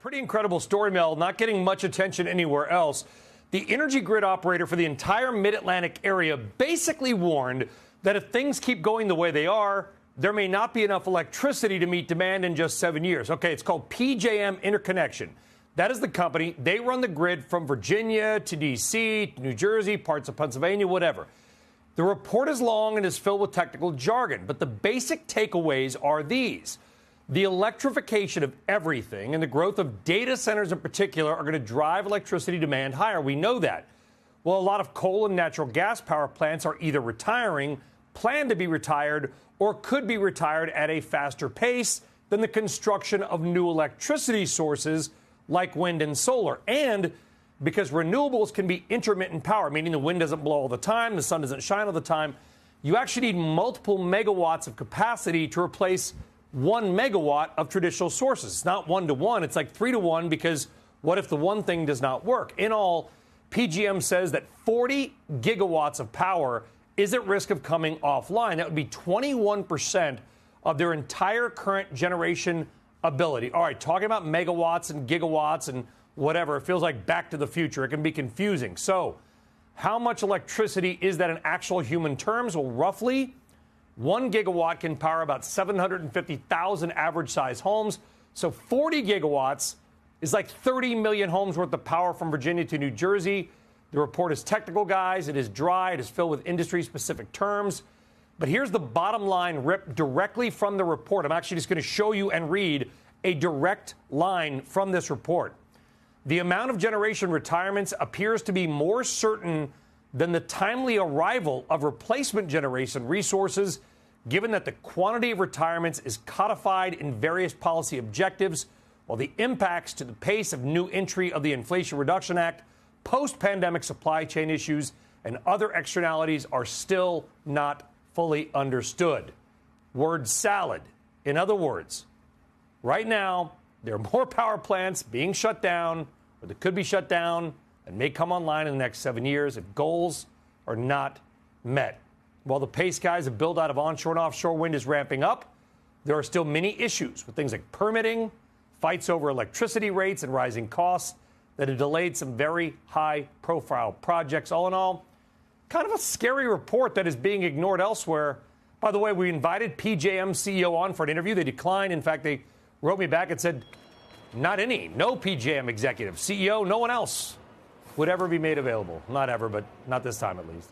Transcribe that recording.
Pretty incredible story, Mel, not getting much attention anywhere else. The energy grid operator for the entire mid-Atlantic area basically warned that if things keep going the way they are, there may not be enough electricity to meet demand in just 7 years. Okay, it's called PJM Interconnection. That is the company. They run the grid from Virginia to D.C., to New Jersey, parts of Pennsylvania, whatever. The report is long and is filled with technical jargon, but the basic takeaways are these. The electrification of everything and the growth of data centers in particular are going to drive electricity demand higher. We know that. Well, a lot of coal and natural gas power plants are either retiring, plan to be retired, or could be retired at a faster pace than the construction of new electricity sources like wind and solar. And because renewables can be intermittent power, meaning the wind doesn't blow all the time, the sun doesn't shine all the time, you actually need multiple megawatts of capacity to replace 1 megawatt of traditional sources. It's not 1 to 1, it's like 3 to 1, because what if the one thing does not work? In all, PGM says that 40 gigawatts of power is at risk of coming offline. That would be 21% of their entire current generation ability. All right, talking about megawatts and gigawatts and whatever, it feels like Back to the Future. It can be confusing. So how much electricity is that in actual human terms? Well, roughly 1 gigawatt can power about 750,000 average-sized homes. So 40 gigawatts is like 30 million homes worth of power from Virginia to New Jersey. The report is technical, guys. It is dry. It is filled with industry-specific terms. But here's the bottom line ripped directly from the report. I'm actually just going to show you and read a direct line from this report. The amount of generation retirements appears to be more certain than the timely arrival of replacement generation resources, given that the quantity of retirements is codified in various policy objectives, while the impacts to the pace of new entry of the Inflation Reduction Act, post-pandemic supply chain issues, and other externalities are still not fully understood. Word salad. In other words, right now, there are more power plants being shut down, or that could be shut down, and may come online in the next 7 years if goals are not met. While the pace, guys, of build-out of onshore and offshore wind is ramping up, there are still many issues with things like permitting, fights over electricity rates, and rising costs that have delayed some very high-profile projects. All in all, kind of a scary report that is being ignored elsewhere. By the way, we invited PJM CEO on for an interview. They declined. In fact, they wrote me back and said, no PJM executive, CEO, no one else would ever be made available. Not ever, but not this time at least.